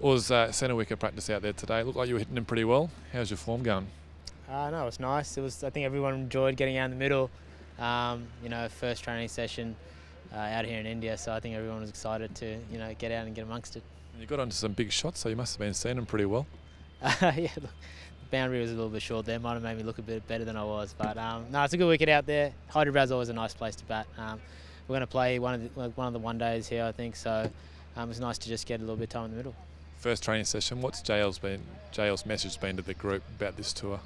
Was centre wicket practice out there today? Looked like you were hitting them pretty well. How's your form going? No, it was nice. I think everyone enjoyed getting out in the middle. First training session out here in India, so I think everyone was excited to get out and get amongst it. You got onto some big shots, so you must have been seeing them pretty well. Yeah, look, the boundary was a little bit short there. Might have made me look a bit better than I was, but no, it's a good wicket out there. Hyderabad's always a nice place to bat. We're going to play one of the one days here, I think. So it's nice to just get a little bit of time in the middle. First training session. What's JL's message been to the group about this tour?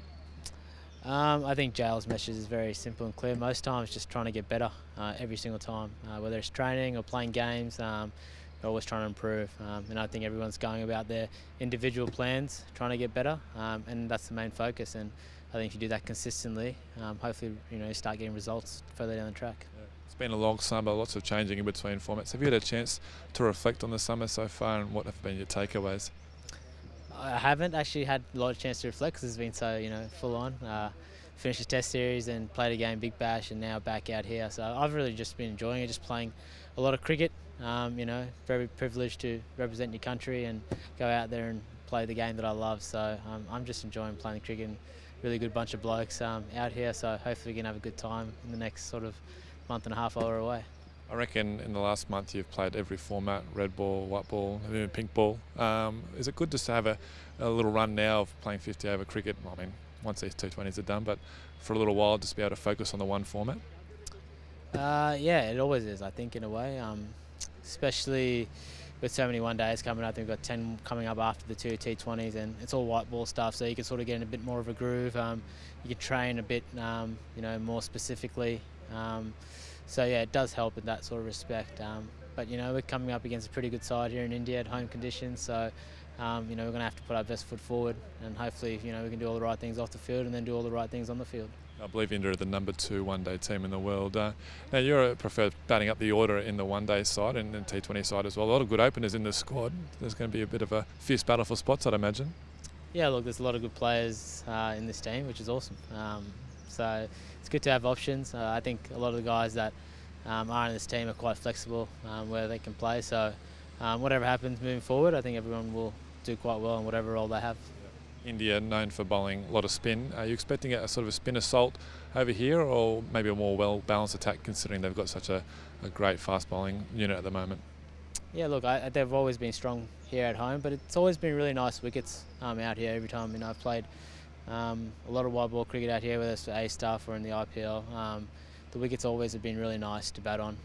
I think JL's message is very simple and clear. Most times, just trying to get better every single time, whether it's training or playing games. We're always trying to improve, and I think everyone's going about their individual plans, trying to get better, and that's the main focus. And I think if you do that consistently, hopefully you start getting results further down the track. Yeah. It's been a long summer, lots of changing in between formats. Have you had a chance to reflect on the summer so far, and what have been your takeaways? I haven't actually had a lot of chance to reflect because it's been so full on. Finished the test series and played a game Big Bash, and now back out here. So I've really just been enjoying it, just playing a lot of cricket. Very privileged to represent your country and go out there and play the game that I love. So I'm just enjoying playing cricket. And really good bunch of blokes out here. So hopefully we can have a good time in the next sort of month and a half while we're away. I reckon in the last month you've played every format, red ball, white ball, even pink ball. Is it good just to have a little run now of playing 50 over cricket? I mean, once these T20s are done, but for a little while just be able to focus on the one format? Yeah, it always is, I think, in a way. Especially with so many one days coming up. I think we've got 10 coming up after the two T20s, and it's all white ball stuff, so you can sort of get in a bit more of a groove. You can train a bit, more specifically. So yeah, it does help in that sort of respect. But we're coming up against a pretty good side here in India at home conditions, so we're going to have to put our best foot forward, and hopefully we can do all the right things off the field and then do all the right things on the field. I believe India are the number 2 one-day team in the world. Now you're preferred batting up the order in the one-day side and T20 side as well. A lot of good openers in the squad. There's going to be a bit of a fierce battle for spots, I'd imagine. Yeah, look, there's a lot of good players in this team, which is awesome. So it's good to have options. I think a lot of the guys that are in this team are quite flexible where they can play. So whatever happens moving forward, I think everyone will do quite well in whatever role they have. India known for bowling a lot of spin. Are you expecting a sort of a spin assault over here, or maybe a more well-balanced attack, considering they've got such a great fast bowling unit at the moment? Yeah, look, they've always been strong here at home, but it's always been really nice wickets out here every time. I've played a lot of white ball cricket out here, whether it's for A-Stuff or in the IPL. The wickets always have been really nice to bat on.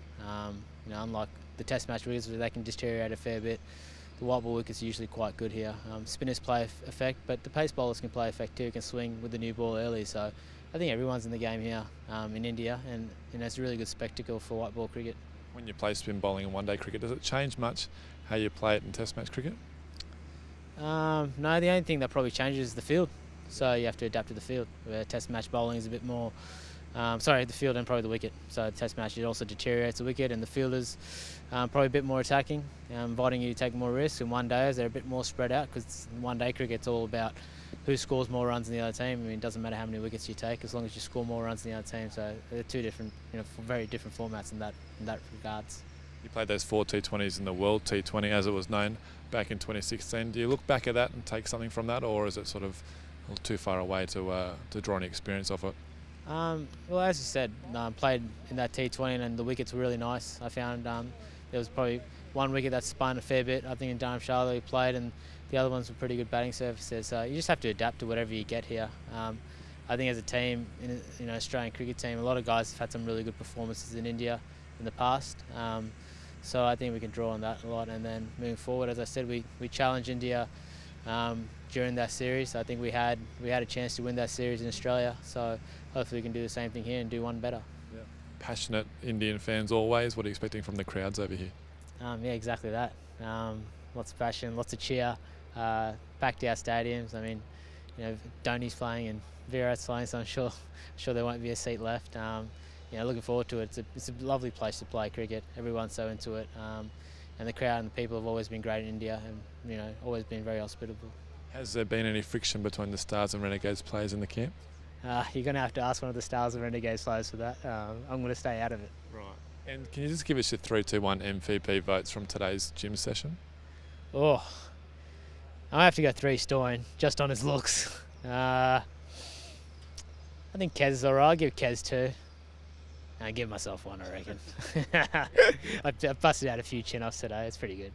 Unlike the Test match wickets, where they can deteriorate a fair bit, the white ball wickets are usually quite good here. Spinners play effect, but the pace bowlers can play effect too, can swing with the new ball early. So I think everyone's in the game here in India, and it's a really good spectacle for white ball cricket. When you play spin bowling in one-day cricket, does it change much how you play it in Test match cricket? No, the only thing that probably changes is the field. So you have to adapt to the field, where Test match bowling is a bit more... the field and probably the wicket. So the Test match, it also deteriorates the wicket, and the fielders probably a bit more attacking, inviting you to take more risks. In one days, they're a bit more spread out, because one-day cricket's all about who scores more runs than the other team. I mean, it doesn't matter how many wickets you take, as long as you score more runs than the other team. So they're two different, very different formats in that regards. You played those 4 T20s in the World T20, as it was known, back in 2016. Do you look back at that and take something from that, or is it sort of a little too far away to draw any experience off it? Well, as you said, played in that T20 and the wickets were really nice. I found there was probably one wicket that spun a fair bit. I think in Dharamshala we played, and the other ones were pretty good batting surfaces. So you just have to adapt to whatever you get here. I think as a team, in Australian cricket team, a lot of guys have had some really good performances in India in the past. So I think we can draw on that a lot. And then moving forward, as I said, we challenged India during that series. I think we had a chance to win that series in Australia. So hopefully we can do the same thing here and do one better. Yeah. Passionate Indian fans always. What are you expecting from the crowds over here? Yeah, exactly that. Lots of passion, lots of cheer, packed our stadiums. I mean, Dhoni's playing and Virat's playing, so I'm sure there won't be a seat left. Looking forward to it. It's a lovely place to play cricket. Everyone's so into it, and the crowd and the people have always been great in India, and always been very hospitable. Has there been any friction between the Stars and Renegades players in the camp? You're going to have to ask one of the Stars and Renegades players for that. I'm going to stay out of it. Right. And can you just give us your 3, 2, 1 MVP votes from today's gym session? Oh, I might have to go 3 Stoin, just on his looks. I think Kez is alright. I'll give Kez 2. I give myself 1, I reckon. I busted out a few chin-offs today. It's pretty good.